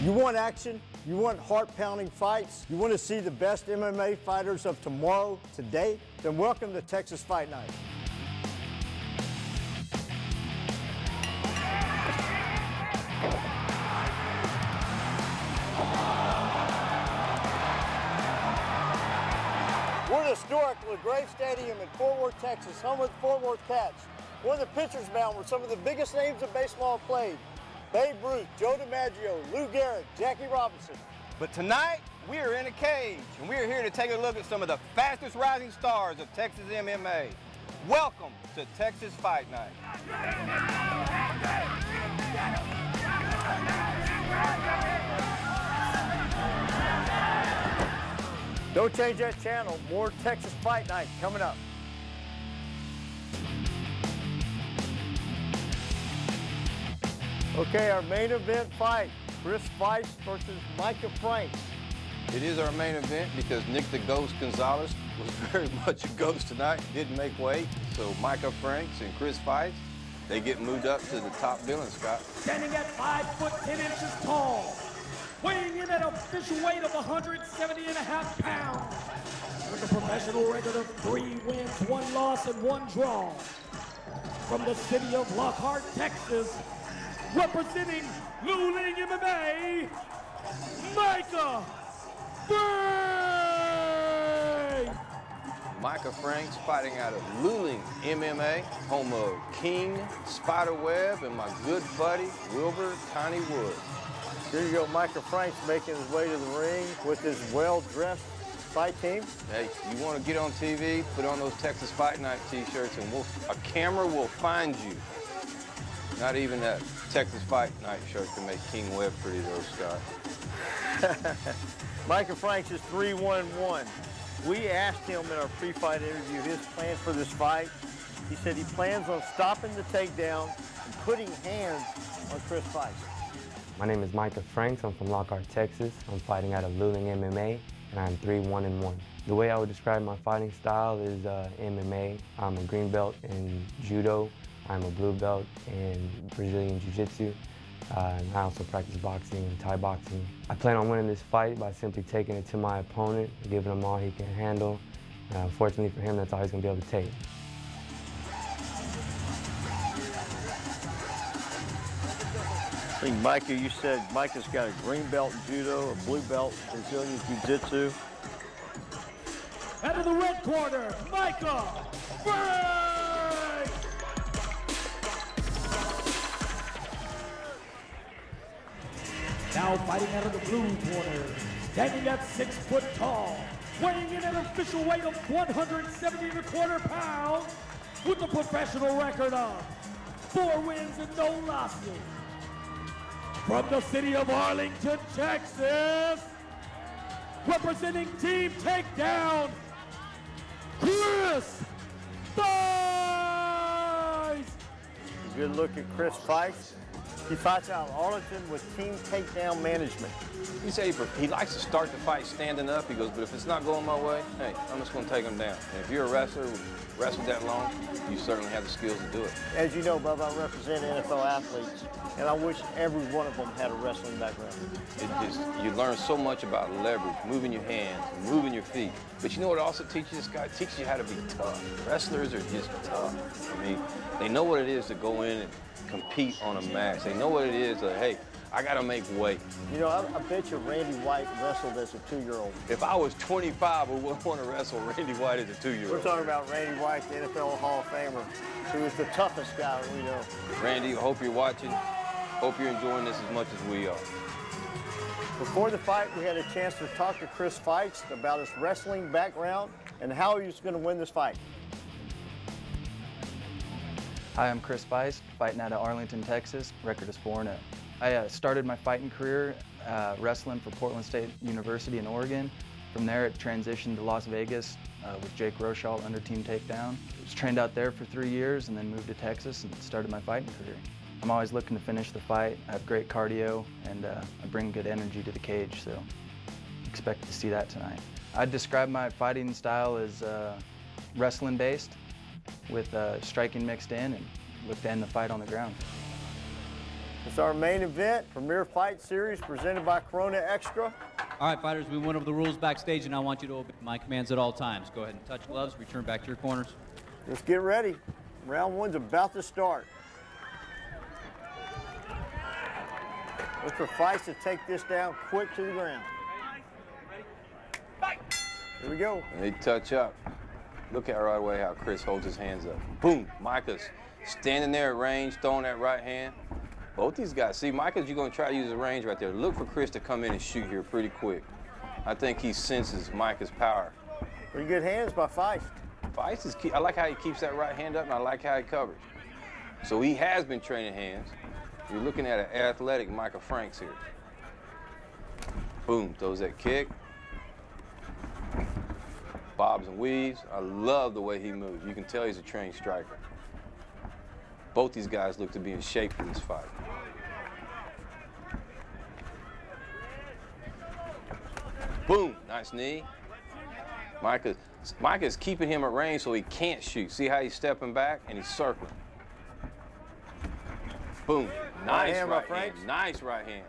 You want action? You want heart-pounding fights? You want to see the best MMA fighters of tomorrow, today? Then welcome to Texas Fight Night. We're at historic LaGrave Stadium in Fort Worth, Texas, home of the Fort Worth Cats. We're in the pitcher's mound where some of the biggest names of baseball played. Babe Ruth, Joe DiMaggio, Lou Gehrig, Jackie Robinson. But tonight, we are in a cage, and we are here to take a look at some of the fastest rising stars of Texas MMA. Welcome to Texas Fight Night. Don't change that channel. More Texas Fight Night coming up. Okay, our main event fight, Chris Feist versus Micah Franks. It is our main event because Nick the Ghost Gonzalez was very much a ghost tonight, didn't make weight. So Micah Franks and Chris Feist, they get moved up to the top billing, Scott. Standing at 5 foot 10 inches tall, weighing in at an official weight of 170.5 pounds, with a professional record of 3 wins, 1 loss, and 1 draw. From the city of Lockhart, Texas, representing Luling MMA, Micah Franks! Micah Franks fighting out of Luling MMA, home of King, Spiderweb, and my good buddy, Wilbur Tiny Wood. Here you go, Micah Franks making his way to the ring with his well-dressed fight team. Hey, you want to get on TV, put on those Texas Fight Night t-shirts, and a camera will find you. Not even that Texas Fight Night shirt can make King Webb pretty though, Scott. Micah Franks is 3-1-1. We asked him in our pre-fight interview his plan for this fight. He said he plans on stopping the takedown and putting hands on Chris Feist. My name is Micah Franks. I'm from Lockhart, Texas. I'm fighting out of Luling MMA, and I'm 3-1-1. The way I would describe my fighting style is MMA. I'm a green belt in judo. I'm a blue belt in Brazilian Jiu-Jitsu. And I also practice boxing and Thai boxing. I plan on winning this fight by simply taking it to my opponent, giving him all he can handle. Fortunately for him, that's all he's going to be able to take. I think, Micah, you said Micah's got a green belt in judo, a blue belt in Brazilian Jiu-Jitsu. Out of the red corner, Micah Franks! Now fighting out of the blue corner, standing at 6 foot tall, weighing in at an official weight of 170.25 pounds, with a professional record of 4 wins and no losses. From the city of Arlington, Texas, representing Team Takedown, Chris Feist! Good look at Chris Feist. He fights out of Arlington with Team Takedown Management. He said he likes to start the fight standing up. He goes, but if it's not going my way, hey, I'm just going to take him down. And if you're a wrestler who wrestled that long, you certainly have the skills to do it. As you know, Bubba, I represent NFL athletes, and I wish every one of them had a wrestling background. You learn so much about leverage, moving your hands, moving your feet. But you know what it also teaches this guy? It teaches you how to be tough. Wrestlers are just tough. I mean, they know what it is to go in and compete on a match. They know what it is to, hey, I got to make weight. You know, I bet you Randy White wrestled as a 2-year-old. If I was 25, I wouldn't want to wrestle Randy White as a 2-year-old. We're talking about Randy White, the NFL Hall of Famer, who is the toughest guy we know. Randy, I hope you're watching. Hope you're enjoying this as much as we are. Before the fight, we had a chance to talk to Chris Feist about his wrestling background and how he was going to win this fight. Hi, I'm Chris Feist, fighting out of Arlington, Texas. Record is 4-0. I started my fighting career wrestling for Portland State University in Oregon. From there, it transitioned to Las Vegas with Jake Rochelle under Team Takedown. I was trained out there for 3 years and then moved to Texas and started my fighting career. I'm always looking to finish the fight. I have great cardio and I bring good energy to the cage, so expect to see that tonight. I'd describe my fighting style as wrestling based with striking mixed in, and look to end the fight on the ground. It's our main event, Premier Fight Series, presented by Corona Extra. All right, fighters, we went over the rules backstage, and I want you to obey my commands at all times. Go ahead and touch gloves, return back to your corners. Let's get ready. Round one's about to start. Look for Feist to take this down quick to the ground. Here we go. And they touch up. Look at right away how Chris holds his hands up. Boom, Micah's standing there at range, throwing that right hand. Both these guys, see, Micah's, you're going to try to use the range right there. Look for Chris to come in and shoot here pretty quick. I think he senses Micah's power. Pretty good hands by Feist. Feist is, I like how he keeps that right hand up, and I like how he covers. So he has been training hands. You're looking at an athletic Micah Franks here. Boom, throws that kick. Bobs and weaves. I love the way he moves. You can tell he's a trained striker. Both these guys look to be in shape for this fight. Boom, nice knee. Micah's keeping him at range so he can't shoot. See how he's stepping back and he's circling. Boom, nice right hand, nice right hand.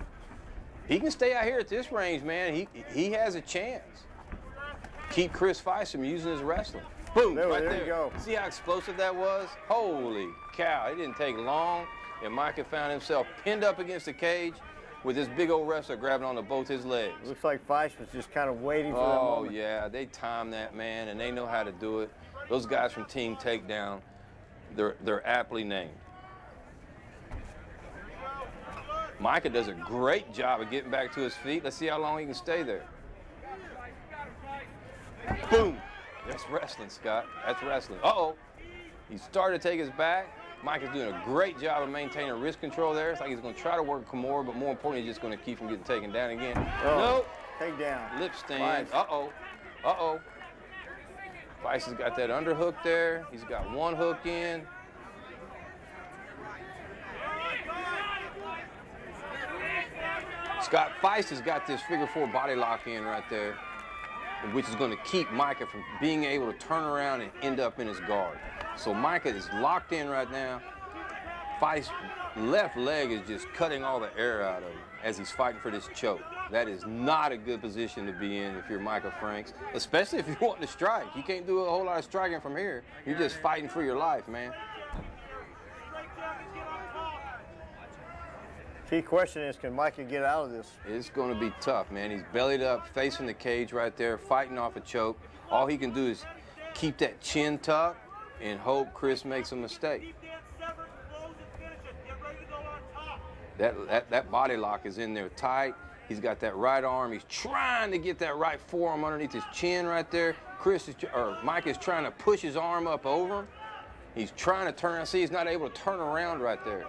He can stay out here at this range, man. He has a chance. Keep Chris Feist from using his wrestling. Boom, right there. You go. See how explosive that was? Holy cow, it didn't take long, and Micah found himself pinned up against the cage with this big old wrestler grabbing onto both his legs. Looks like Feist was just kind of waiting for that moment. Oh, yeah, they timed that, man, and they know how to do it. Those guys from Team Takedown, they're aptly named. Micah does a great job of getting back to his feet. Let's see how long he can stay there. Boom. That's wrestling, Scott. That's wrestling. Uh-oh. He started to take his back. Micah's doing a great job of maintaining wrist control there. It's like he's going to try to work Kimura, but more importantly, he's just going to keep him getting taken down again. Oh, nope. Take down. Lip stand. Uh-oh. Uh-oh. Feist has got that underhook there. He's got one hook in. Scott, Feist has got this figure four body lock in right there, which is going to keep Micah from being able to turn around and end up in his guard. So Micah is locked in right now. Feist's left leg is just cutting all the air out of him as he's fighting for this choke. That is not a good position to be in if you're Micah Franks, especially if you want to strike. You can't do a whole lot of striking from here. You're just fighting for your life, man. Key question is, can Micah get out of this? It's going to be tough, man. He's bellied up, facing the cage right there, fighting off a choke. All he can do is keep that chin tucked and hope Chris makes a mistake. That body lock is in there tight. He's got that right arm. He's trying to get that right forearm underneath his chin right there. Mike is trying to push his arm up over him. He's trying to turn around. See, he's not able to turn around right there.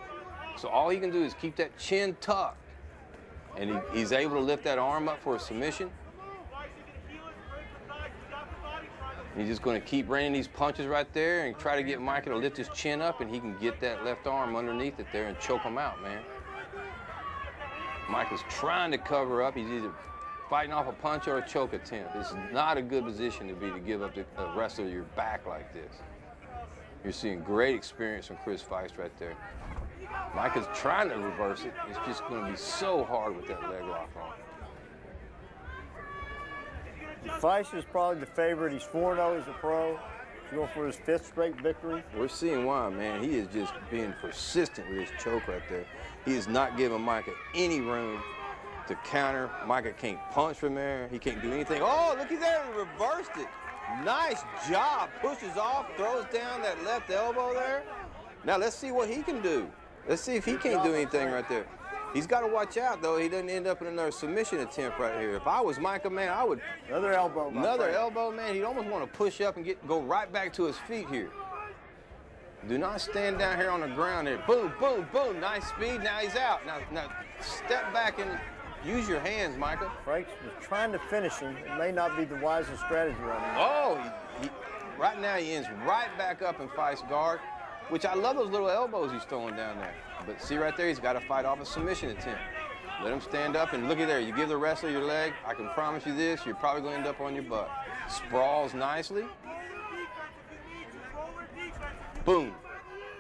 So all he can do is keep that chin tucked. And he's able to lift that arm up for a submission. He's just going to keep raining these punches right there and try to get Micah to lift his chin up, and he can get that left arm underneath it there and choke him out, man. Micah's trying to cover up. He's either fighting off a punch or a choke attempt. This is not a good position to be to give up to a wrestler your back like this. You're seeing great experience from Chris Feist right there. Micah's trying to reverse it. It's just going to be so hard with that leg lock on. Feist is probably the favorite. He's 4-0 as a pro. He's going for his 5th straight victory. We're seeing why, man. He is just being persistent with his choke right there. He is not giving Micah any room to counter. Micah can't punch from there. He can't do anything. Oh, look, he's there and reversed it. Nice job. Pushes off, throws down that left elbow there. Now let's see what he can do. Let's see if he can't do anything right there. He's got to watch out, though. He doesn't end up in another submission attempt right here. If I was Micah, man, I would. Another elbow. Another elbow, man. He'd almost want to push up and go right back to his feet here. Do not stand down here on the ground there. Boom, boom, boom. Nice speed. Now he's out. Now step back and use your hands, Micah. Franks was trying to finish him. It may not be the wisest strategy right now. Oh, right now he ends right back up in Feist's guard, which I love those little elbows he's throwing down there. But see right there, he's got to fight off a submission attempt. Let him stand up, and look at there. You give the wrestler your leg, I can promise you this, you're probably going to end up on your butt. Sprawls nicely. Boom.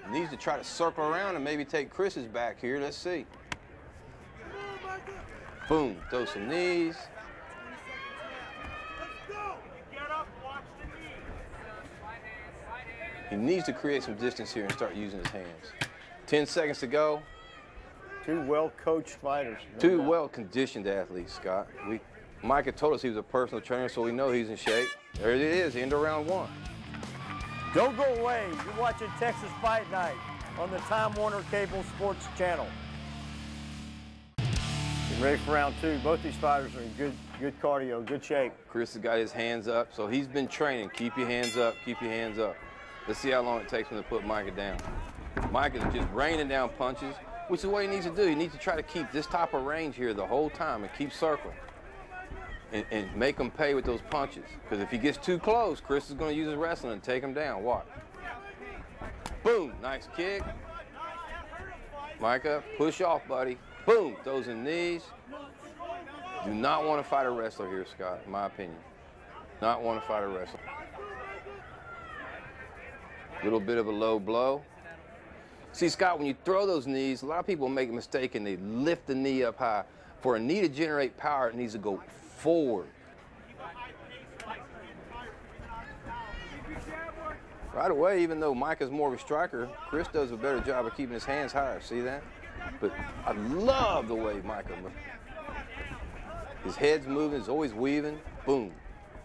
He needs to try to circle around and maybe take Chris's back here. Let's see. Boom, throw some knees. He needs to create some distance here and start using his hands. 10 seconds to go. Two well-coached fighters. Two well-conditioned athletes, Scott. Micah told us he was a personal trainer, so we know he's in shape. There it is, end of round 1. Don't go away. You're watching Texas Fight Night on the Time Warner Cable Sports Channel. Getting ready for round 2. Both these fighters are in good cardio, good shape. Chris has got his hands up, so he's been training. Keep your hands up, keep your hands up. Let's see how long it takes him to put Micah down. Micah's just raining down punches, which is what he needs to do. He needs to try to keep this type of range here the whole time and keep circling. And make him pay with those punches. Because if he gets too close, Chris is going to use his wrestling and take him down. Watch. Boom, nice kick. Micah, push off, buddy. Boom, throws in knees. Do not want to fight a wrestler here, Scott, in my opinion. Not want to fight a wrestler. Little bit of a low blow. See, Scott, when you throw those knees, a lot of people make a mistake and they lift the knee up high. For a knee to generate power, it needs to go forward. Right away, even though Micah's more of a striker, Chris does a better job of keeping his hands higher. See that? But I love the way Micah moves. His head's moving, he's always weaving. Boom.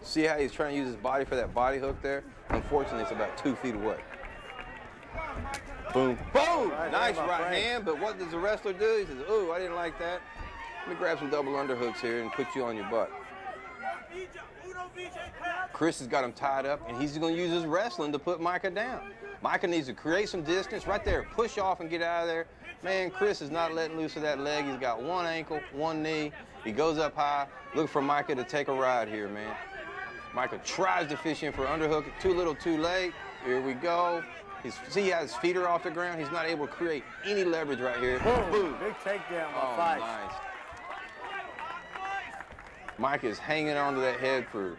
See how he's trying to use his body for that body hook there? Unfortunately, it's about 2 feet away. Boom. Boom! Nice right hand, but what does the wrestler do? He says, ooh, I didn't like that. Let me grab some double underhooks here and put you on your butt. Chris has got him tied up, and he's going to use his wrestling to put Micah down. Micah needs to create some distance right there. Push off and get out of there. Man, Chris is not letting loose of that leg. He's got one ankle, one knee. He goes up high. Look for Micah to take a ride here, man. Micah tries to fish in for underhook. Too little, too late. Here we go. See how his feet are off the ground? He's not able to create any leverage right here. Boom. Boom. Big takedown Oh, by Feist. nice. Micah is hanging onto that head for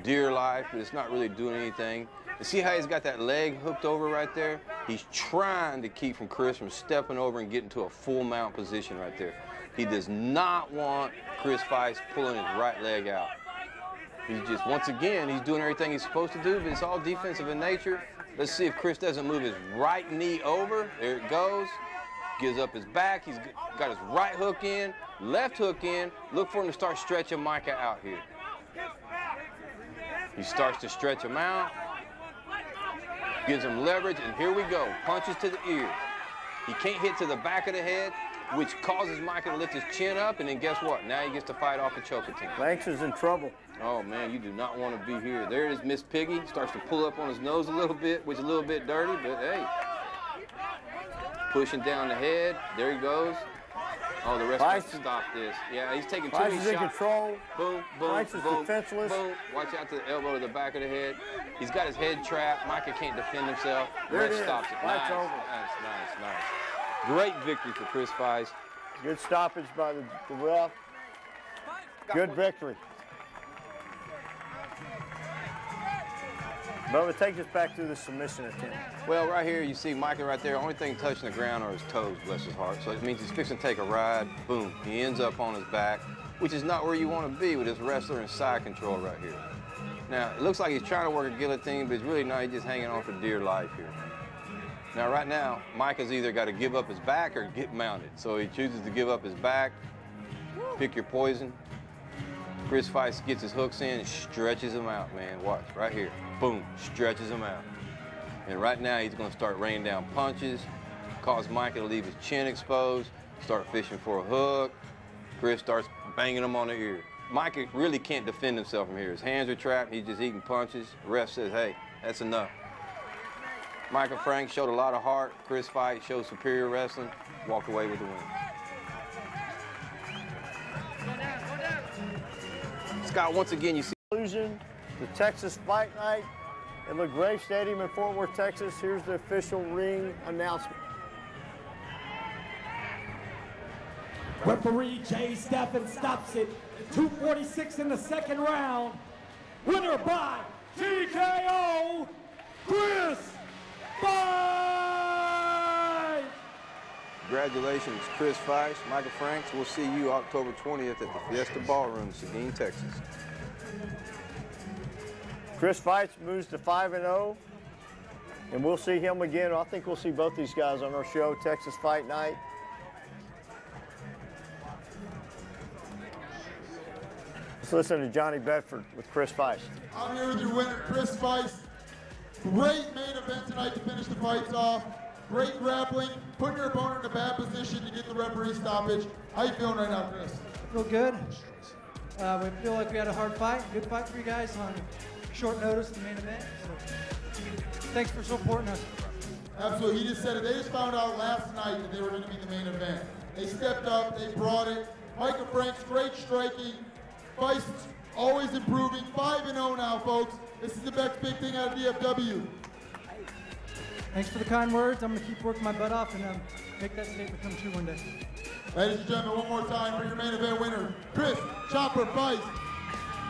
dear life, but it's not really doing anything. And see how he's got that leg hooked over right there? He's trying to keep Chris from stepping over and getting to a full mount position right there. He does not want Chris Feist pulling his right leg out. He's just, once again, he's doing everything he's supposed to do, but it's all defensive in nature. Let's see if Chris doesn't move his right knee over. There it goes. Gives up his back. He's got his right hook in, left hook in. Look for him to start stretching Micah out here. He starts to stretch him out. Gives him leverage, and here we go. Punches to the ear. He can't hit to the back of the head, which causes Micah to lift his chin up, and then guess what? Now he gets to fight off the choke attempt. Banks is in trouble. Oh, man, you do not want to be here. There it is, Miss Piggy. Starts to pull up on his nose a little bit, which is a little bit dirty, but hey. Pushing down the head. There he goes. Oh, the rest has to stop this. Yeah, he's taking too many shots. Feist is in control. Boom, boom, Feist is boom, defenseless. boom. Watch out to the elbow to the back of the head. He's got his head trapped. Micah can't defend himself. There it is. Stops it. Fight's Nice, over. nice, nice, nice. Great victory for Chris Feist. Good stoppage by the ref. Good victory. Bubba, take us back to the submission attempt. Well, right here, you see Micah right there. Only thing touching the ground are his toes, bless his heart. So it means he's fixing to take a ride. Boom. He ends up on his back, which is not where you want to be with this wrestler in side control right here. Now, it looks like he's trying to work a guillotine, but it's really not. He's just hanging on for dear life here. Now, right now, Micah's either got to give up his back or get mounted. So he chooses to give up his back. Pick your poison. Chris Feist gets his hooks in and stretches him out, man. Watch, right here. Boom, stretches him out. And right now, he's going to start raining down punches, cause Micah to leave his chin exposed, start fishing for a hook. Chris starts banging him on the ear. Micah really can't defend himself from here. His hands are trapped. He's just eating punches. The ref says, hey, that's enough. Micah Frank showed a lot of heart. Chris Feist showed superior wrestling. Walked away with the win. Scott, once again, you see the Texas Fight Night at LaGrave Stadium in Fort Worth, Texas. Here's the official ring announcement. Referee Jay Staffen stops it. 2:46 in the second round. Winner by TKO, Chris Feist! Congratulations, Chris Feist, Micah Franks. We'll see you October 20th at the Fiesta Ballroom, Seguin, Texas. Chris Feist moves to 5-0, and we'll see him again. I think we'll see both these guys on our show, Texas Fight Night. Let's listen to Johnny Bedford with Chris Feist. I'm here with your winner, Chris Feist. Great main event tonight to finish the fights off. Great grappling, putting your opponent in a bad position to get the referee stoppage. How you feeling right now, Chris? Feel good. We feel like we had a hard fight. Good fight for you guys on short notice in the main event. So, thanks for supporting us. Absolutely. He just said it. They just found out last night that they were going to be the main event. They stepped up. They brought it. Micah Franks, great striking. Feist always improving. 5-0 now, folks. This is the next big thing out of DFW. Thanks for the kind words. I'm going to keep working my butt off and make that statement come true one day. Ladies and gentlemen, one more time for your main event winner, Chris Chopper Feist.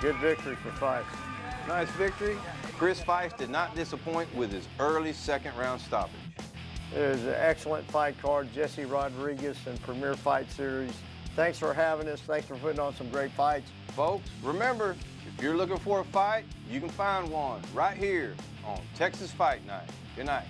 Good victory for Feist. Nice victory. Chris Feist did not disappoint with his early second-round stoppage. It was an excellent fight card, Jesse Rodriguez and Premier Fight Series. Thanks for having us. Thanks for putting on some great fights. Folks, remember, if you're looking for a fight, you can find one right here on Texas Fight Night. Good night.